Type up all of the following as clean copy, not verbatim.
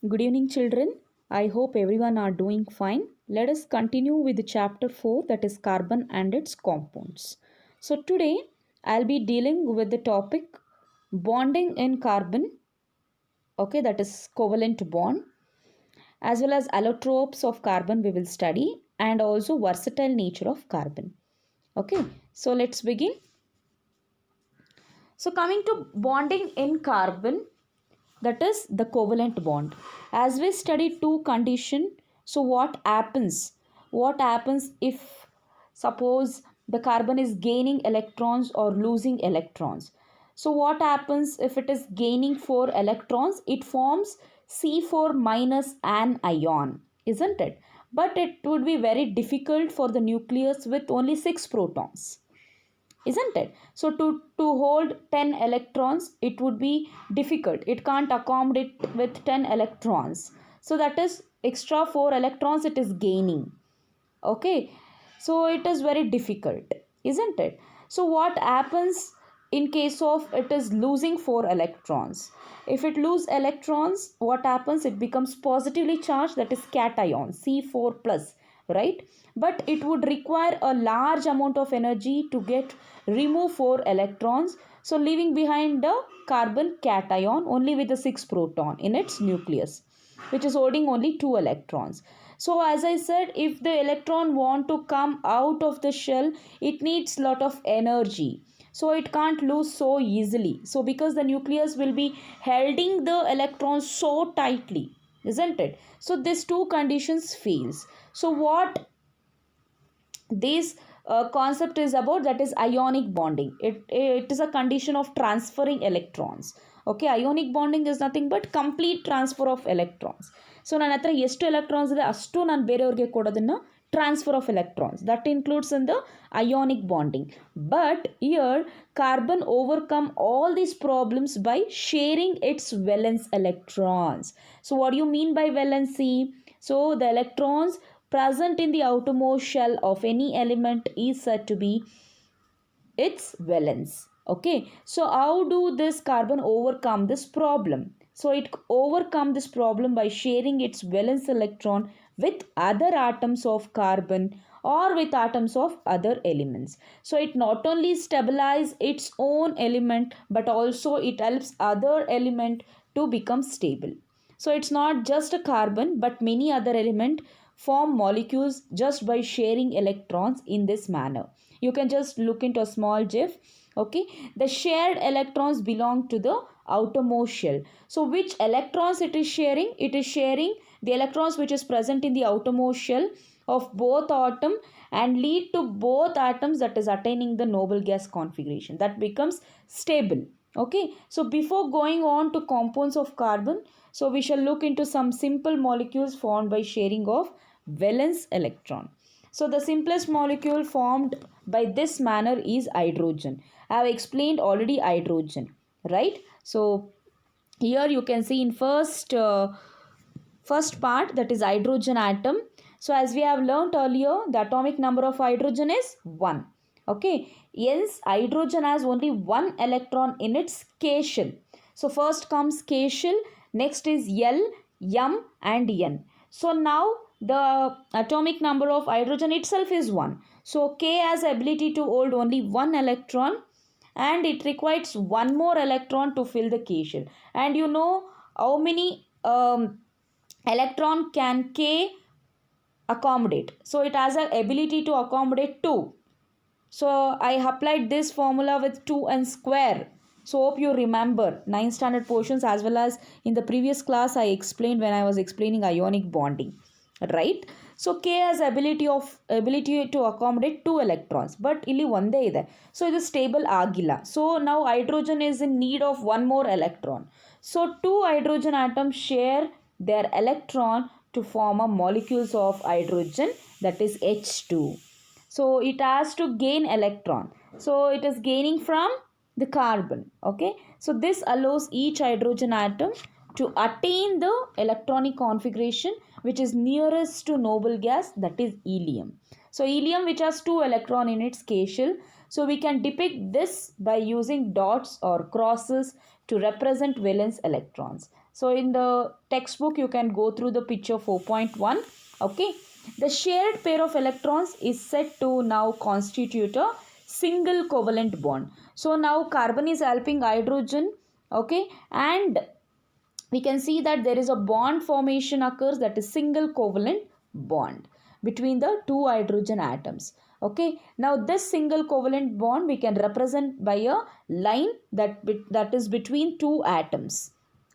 Good evening, children. I hope everyone are doing fine. Let us continue with chapter 4, that is carbon and its compounds. So today I'll be dealing with the topic bonding in carbon, okay, that is covalent bond, as well as allotropes of carbon we will study, and also versatile nature of carbon. Okay, so let's begin. So coming to bonding in carbon, that is the covalent bond. As we study two condition, so what happens if suppose the carbon is gaining electrons or losing electrons? So what happens if it is gaining 4 electrons? It forms C4 minus an ion, isn't it? But it would be very difficult for the nucleus with only 6 protons, isn't it? So to hold 10 electrons it would be difficult. It can't accommodate with 10 electrons, so that is extra 4 electrons it is gaining. Okay, so it is very difficult, isn't it? So what happens in case of it is losing 4 electrons? If it lose electrons, what happens? It becomes positively charged, that is cation, C4 plus, right? But it would require a large amount of energy to get remove 4 electrons, so leaving behind the carbon cation only with the 6 proton in its nucleus, which is holding only 2 electrons. So as I said, if the electron want to come out of the shell, it needs lot of energy, so it can't lose so easily. So because the nucleus will be holding the electrons so tightly, isn't it? So these two conditions fails. So what this concept is about, that is ionic bonding. It is a condition of transferring electrons. Okay, ionic bonding is nothing but complete transfer of electrons. So ನನ್ನ ಹತ್ರ ಎಷ್ಟು electrons ಇದೆ ಅಷ್ಟು ನಾನು ಬೇರೆಯವ್ರಿಗೆ ಕೊಡೋದನ್ನು transfer of electrons, that includes in the ionic bonding. But here carbon overcome all these problems by sharing its valence electrons. So what do you mean by valency? So the electrons present in the outermost shell of any element is said to be its valence. Okay, so how do this carbon overcome this problem? So it overcome this problem by sharing its valence electron with other atoms of carbon or with atoms of other elements. So it not only stabilize its own element, but also it helps other element to become stable. So it's not just a carbon, but many other element form molecules just by sharing electrons in this manner. You can just look into a small gif. Okay, the shared electrons belong to the outermost shell. So which electrons it is sharing? It is sharing the electrons which is present in the outermost shell of both atom, and lead to both atoms that is attaining the noble gas configuration, that becomes stable. Okay, so before going on to compounds of carbon, so we shall look into some simple molecules formed by sharing of valence electron. So the simplest molecule formed by this manner is hydrogen. I have explained already hydrogen, right? So here you can see in first part, that is hydrogen atom. So as we have learnt earlier, the atomic number of hydrogen is 1. Okay, hence hydrogen has only 1 electron in its K shell. So first comes K shell, next is L, M and N. So now the atomic number of hydrogen itself is 1. So K has ability to hold only 1 electron, and it requires one more electron to fill the K shell. And you know how many electron can K accommodate? So it has an ability to accommodate 2. So I applied this formula with 2 and square. So hope you remember 9th standard portions, as well as in the previous class I explained when I was explaining ionic bonding, right? So K has ability to accommodate 2 electrons, but ಇಲ್ಲಿ ಒಂದೇ ಇದೆ. So ಇದು stable ಆಗಿಲ್ಲ. So now hydrogen is in need of one more electron. So 2 hydrogen atoms share their electron to form a molecules of hydrogen, that is H2. So it has to gain electron. So it is gaining from the carbon. Okay, so this allows each hydrogen atom to attain the electronic configuration which is nearest to noble gas, that is helium. So helium, which has 2 electron in its K shell, so we can depict this by using dots or crosses to represent valence electrons. So in the textbook you can go through the picture 4.1. Okay, the shared pair of electrons is said to now constitute a single covalent bond. So now carbon is helping hydrogen, okay, and we can see that there is a bond formation occurs, that is single covalent bond between the two hydrogen atoms. Okay, now this single covalent bond we can represent by a line that is between two atoms.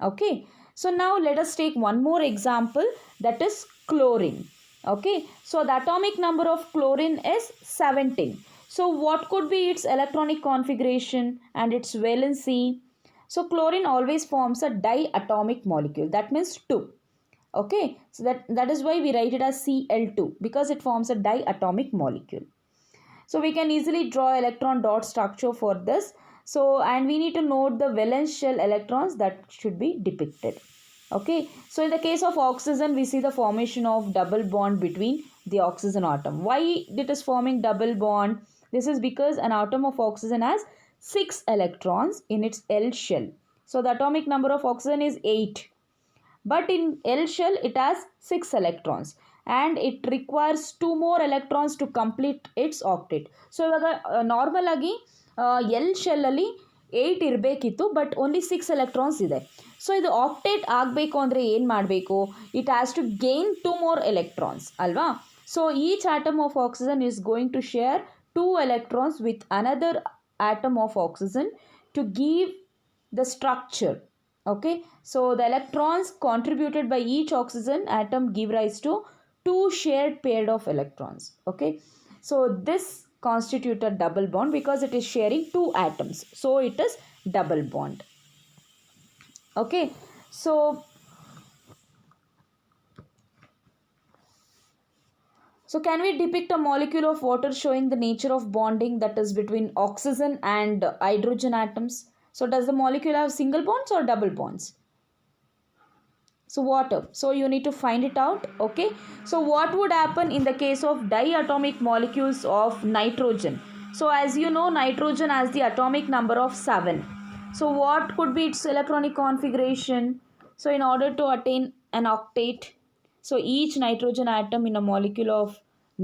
Okay, so now let us take one more example, that is chlorine. Okay, so the atomic number of chlorine is 17. So what could be its electronic configuration and its valency? So chlorine always forms a diatomic molecule, that means 2. Okay, so that is why we write it as Cl2, because it forms a diatomic molecule. So we can easily draw electron dot structure for this. So, and we need to note the valence shell electrons that should be depicted. Okay, so in the case of oxygen, we see the formation of double bond between the oxygen atom. Why it is forming double bond? This is because an atom of oxygen has 6 electrons in its L shell. So the atomic number of oxygen is 8. But in L shell it has 6 electrons and it requires 2 more electrons to complete its octet. So normal agi L shell alli 8 ಇರಬೇಕಿತ್ತು, but only 6 electrons ಇದೆ. So ಇದು octet ಆಗಬೇಕು ಅಂದರೆ ಏನು ಮಾಡಬೇಕು? It has to gain 2 more electrons ಅಲ್ವಾ? So each atom of oxygen is going to share 2 electrons with another atom of oxygen to give the structure. Okay, so the electrons contributed by each oxygen atom give rise to 2 shared pair of electrons. Okay, so this constitute a double bond because it is sharing 2 atoms, so it is double bond. Okay, so can we depict a molecule of water showing the nature of bonding that is between oxygen and hydrogen atoms? So does the molecule have single bonds or double bonds? So water. So you need to find it out. Okay. So what would happen in the case of diatomic molecules of nitrogen? So as you know, nitrogen has the atomic number of 7. So what could be its electronic configuration? So in order to attain an octet, so each nitrogen atom in a molecule of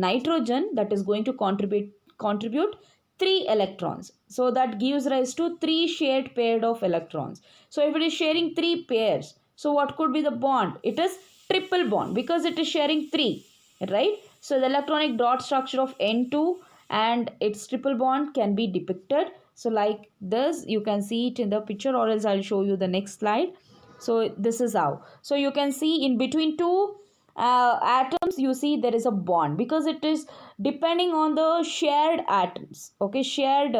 nitrogen that is going to contribute 3 electrons. So that gives rise to 3 shared pair of electrons. So if it is sharing 3 pairs, so what could be the bond? It is triple bond because it is sharing 3, right? So the electronic dot structure of N2 and its triple bond can be depicted. So like this, you can see it in the picture, or else I'll show you the next slide. So this is how. So you can see in between 2 atoms, you see there is a bond because it is depending on the shared atoms. Okay, shared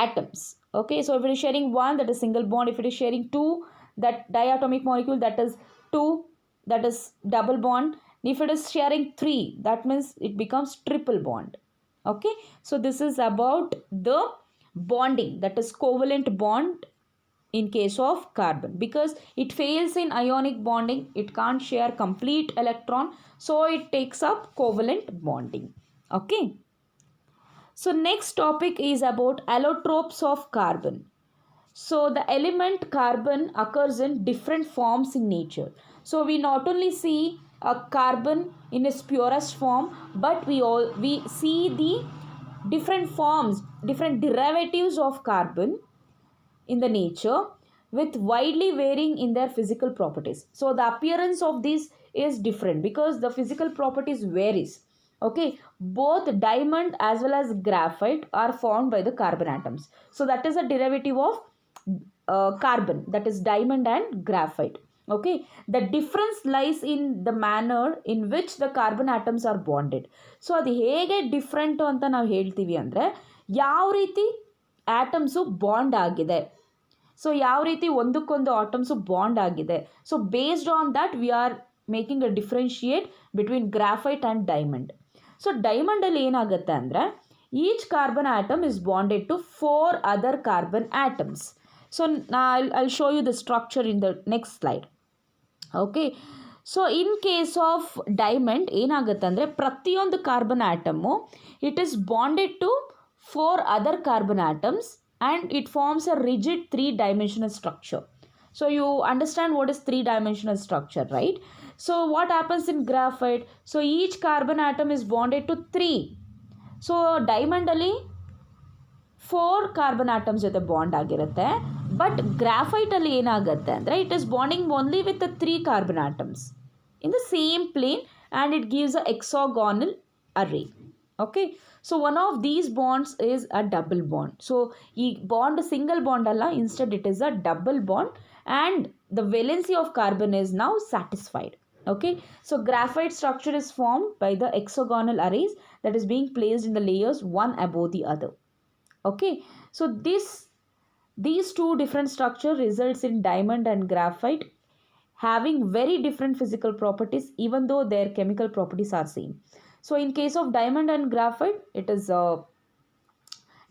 atoms. Okay, so if it is sharing 1, that is single bond. If it is sharing 2, that diatomic molecule, that is 2, that is double bond. If it is sharing 3, that means it becomes triple bond. Okay, so this is about the bonding, that is covalent bond in case of carbon, because it fails in ionic bonding, it can't share complete electron, so it takes up covalent bonding. Okay, so next topic is about allotropes of carbon. So the element carbon occurs in different forms in nature. So we not only see a carbon in its purest form, but we see the different forms, different derivatives of carbon in the nature with widely varying in their physical properties. So the appearance of this is different because the physical properties varies. Okay, both diamond as well as graphite are formed by the carbon atoms. So that is a derivative of carbon, that is diamond and graphite. Okay, the difference lies in the manner in which the carbon atoms are bonded. So ಅದು ಹೇಗೆ different ಅಂತ ನಾವು ಹೇಳ್ತೀವಿ ಅಂದರೆ, ಯಾವ ರೀತಿ atoms bond ಆಗಿದೆ, so ಯಾವ ರೀತಿ ಒಂದಕ್ಕೊಂದು ಆಟಮ್ಸು ಬಾಂಡ್ ಆಗಿದೆ. So based on that we are making a differentiate between graphite and diamond. So ಡೈಮಂಡಲ್ಲಿ ಏನಾಗುತ್ತೆ ಅಂದರೆ, each carbon atom is bonded to 4 other carbon atoms. So I'll show you the structure in the next slide. Okay, so in case of diamond ಏನಾಗುತ್ತೆ ಅಂದರೆ, ಪ್ರತಿಯೊಂದು carbon atom it is bonded to 4 other carbon atoms and it forms a rigid 3-dimensional structure. So you understand what is three-dimensional structure, right? So what happens in graphite? So each carbon atom is bonded to three. So diamond ಅಲ್ಲಿ 4 carbon atoms ಜೊತೆ bond ಆಗಿರುತ್ತೆ. But ಗ್ರಾಫೈಟಲ್ಲಿ ಏನಾಗುತ್ತೆ ಅಂದರೆ it is bonding only with 3 carbon atoms in the same plane and it gives a hexagonal array. Okay, so one of these bonds is a double bond. So ಈ bond single bond ಅಲ್ಲ, instead it is a double bond and the valency of carbon is now satisfied. Okay, so graphite structure is formed by the hexagonal arrays that is being placed in the layers one above the other. Okay, so these two different structure results in diamond and graphite having very different physical properties even though their chemical properties are same. So in case of diamond and graphite, it is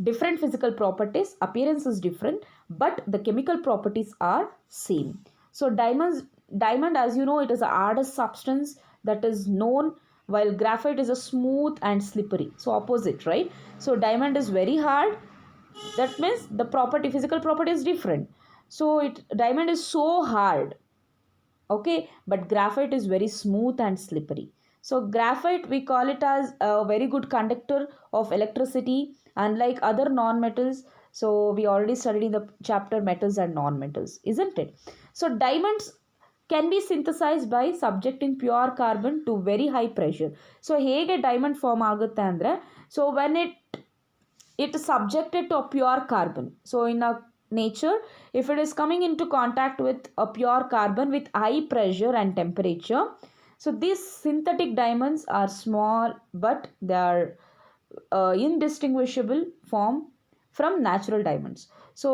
different physical properties, appearance is different, but the chemical properties are same. So diamond, as you know, it is a hardest substance that is known, while graphite is a smooth and slippery. So opposite, right? So diamond is very hard, that means the physical property is different. So diamond is so hard, okay, but graphite is very smooth and slippery. So graphite, we call it as a very good conductor of electricity, unlike other non-metals. So we already studied in the chapter metals and non-metals, isn't it? So diamonds can be synthesized by subjecting pure carbon to very high pressure. So hege diamond form agutte andre, so when it is subjected to a pure carbon, so in a nature, if it is coming into contact with a pure carbon with high pressure and temperature, so these synthetic diamonds are small, but they are indistinguishable form from natural diamonds. So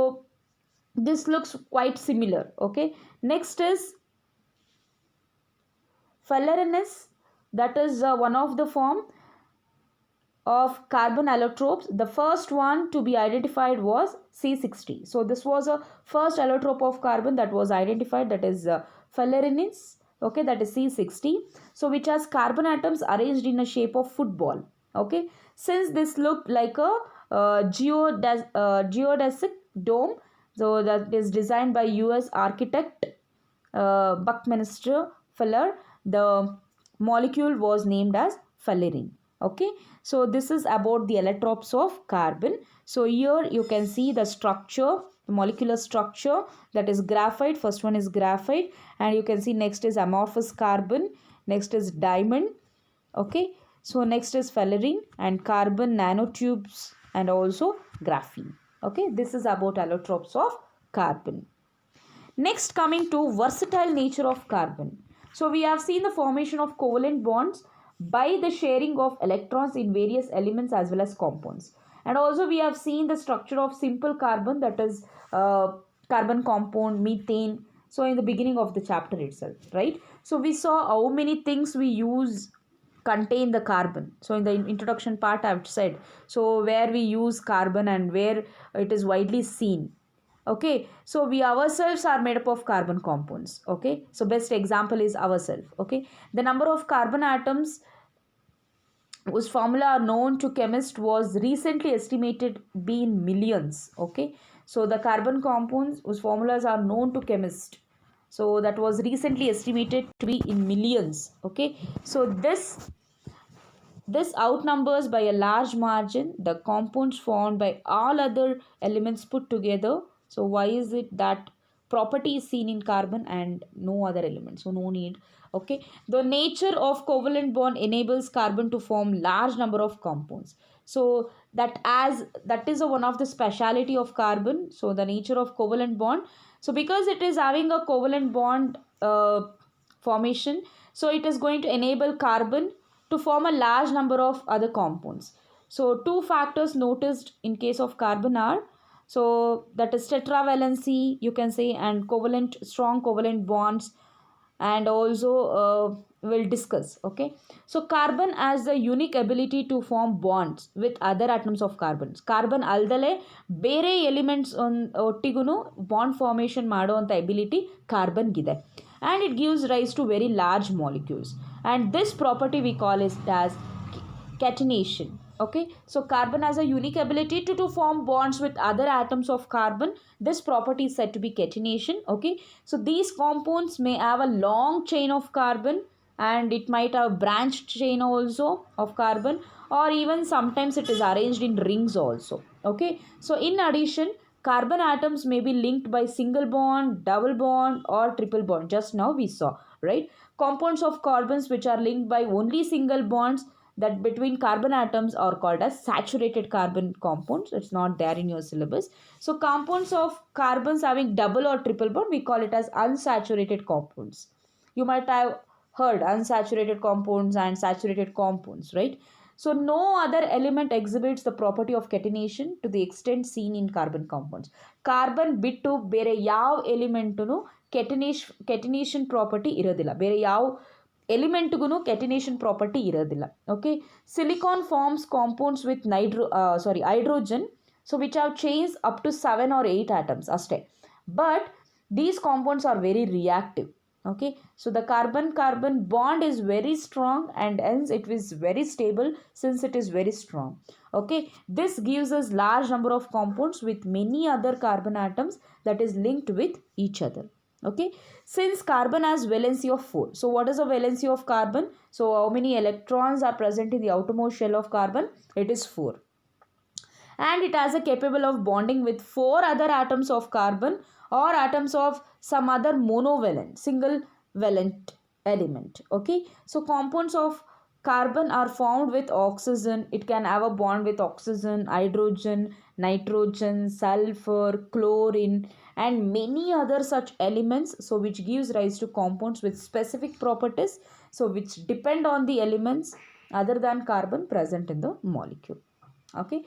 this looks quite similar. Okay, next is fullerenes, that is one of the form of carbon allotropes. The first one to be identified was C60. So this was a first allotrope of carbon that was identified, that is fullerenes, okay, that is C60. So which has carbon atoms arranged in a shape of football. Okay, since this looked like a geodesic dome, so that is designed by US architect Buckminster Fuller, the molecule was named as fullerene. Okay, so this is about the allotropes of carbon. So here you can see the structure, the molecular structure, that is graphite. First one is graphite, and you can see next is amorphous carbon, next is diamond. Okay, so next is fullerene and carbon nanotubes and also graphene. Okay, this is about allotropes of carbon. Next, coming to versatile nature of carbon. So we have seen the formation of covalent bonds by the sharing of electrons in various elements as well as compounds. And also we have seen the structure of simple carbon, that is carbon compound, methane. So in the beginning of the chapter itself, right? So we saw how many things we use contain the carbon. So in the introduction part I've said, so where we use carbon and where it is widely seen. Okay, so we ourselves are made up of carbon compounds. Okay, so best example is ourselves. Okay, the number of carbon atoms whose formula are known to chemists was recently estimated be in millions. Okay, so the carbon compounds whose formulas are known to chemists, so that was recently estimated to be in millions. Okay, so this outnumbers by a large margin the compounds formed by all other elements put together. So why is it that property is seen in carbon and no other element? So no need. Okay, the nature of covalent bond enables carbon to form large number of compounds. So that is one of the speciality of carbon. So the nature of covalent bond, so because it is having a covalent bond formation, so it is going to enable carbon to form a large number of other compounds. So two factors noticed in case of carbon are, so that is tetravalency, you can say, and strong covalent bonds, and also we'll discuss. Okay, so carbon has the unique ability to form bonds with other atoms of carbon aldale ಬೇರೆ elements ಒಟ್ಟಿಗೂ bond formation ಮಾಡುವಂಥ ability ಕಾರ್ಬನ್ಗಿದೆ, and it gives rise to very large molecules, and this property we call it as catenation. Okay, so carbon has a unique ability to form bonds with other atoms of carbon. This property is said to be catenation. Okay, so these compounds may have a long chain of carbon, and it might have branched chain also of carbon, or even sometimes it is arranged in rings also. Okay, so in addition, carbon atoms may be linked by single bond, double bond, or triple bond. Just now we saw, right? Compounds of carbons which are linked by only single bonds, that between carbon atoms, are called as saturated carbon compounds. It's not there in your syllabus. So compounds of carbons having double or triple bond, we call it as unsaturated compounds. You might have heard unsaturated compounds and saturated compounds, right? So no other element exhibits the property of catenation to the extent seen in carbon compounds. Carbon ಬಿಟ್ಟು ಬೇರೆ ಯಾವ element catenation property ಇರೋದಿಲ್ಲ. ಬೇರೆ ಯಾವ ಎಲಿಮೆಂಟ್ಗೂ catenation property ಇರೋದಿಲ್ಲ. Okay, silicon forms compounds with hydrogen, so which have chains up to 7 or 8 atoms ಅಷ್ಟೇ. But these compounds are very reactive. Okay, so the carbon carbon bond is very strong, and hence it is very stable since it is very strong. Okay, this gives us large number of compounds with many other carbon atoms that is linked with each other. Okay, since carbon has valency of 4, so what is the valency of carbon? So how many electrons are present in the outermost shell of carbon? It is 4, and it has a capable of bonding with 4 other atoms of carbon or atoms of some other monovalent single valent element. Okay, so compounds of carbon are formed with oxygen. It can have a bond with oxygen, hydrogen, nitrogen, sulfur, chlorine, and many other such elements, so which gives rise to compounds with specific properties, so which depend on the elements other than carbon present in the molecule. Okay,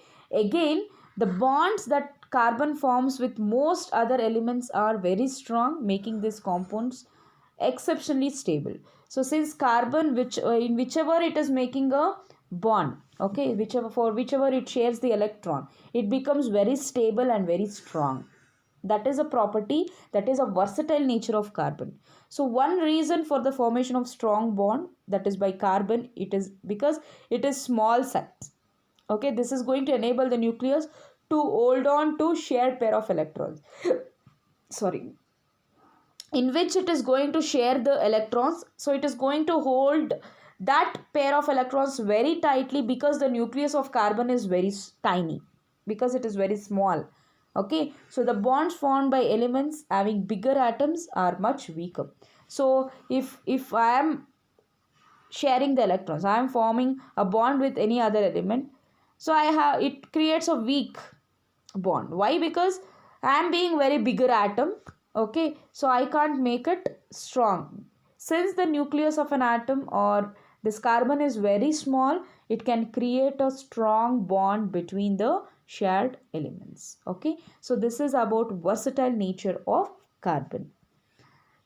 again, the bonds that carbon forms with most other elements are very strong, making these compounds exceptionally stable. So since carbon, which in whichever it is making a bond, okay, whichever it shares the electron, it becomes very stable and very strong. That is a property, that is a versatile nature of carbon. So one reason for the formation of strong bond, that is by carbon, it is because it is small size. Okay, this is going to enable the nucleus to hold on to shared pair of electrons. Sorry, in which it is going to share the electrons, so it is going to hold that pair of electrons very tightly, because the nucleus of carbon is very tiny, because it is very small. Okay, so the bonds formed by elements having bigger atoms are much weaker. So if I am sharing the electrons, I am forming a bond with any other element, so it creates a weak bond. Why? Because I am being very bigger atom. Okay, so I can't make it strong. Since the nucleus of an atom or this carbon is very small, it can create a strong bond between the shared elements. Okay, so this is about versatile nature of carbon.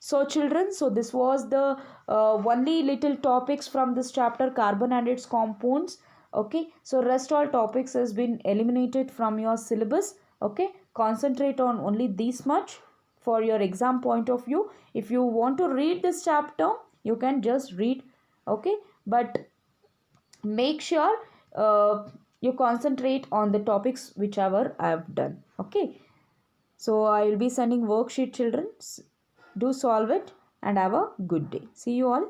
So children, so this was the only little topics from this chapter, carbon and its compounds. Okay, so rest all topics has been eliminated from your syllabus. Okay, concentrate on only this much for your exam point of view. If you want to read this chapter, you can just read. Okay, but make sure you concentrate on the topics whichever I have done. Okay, so I will be sending worksheet, children. Do solve it and have a good day. See you all.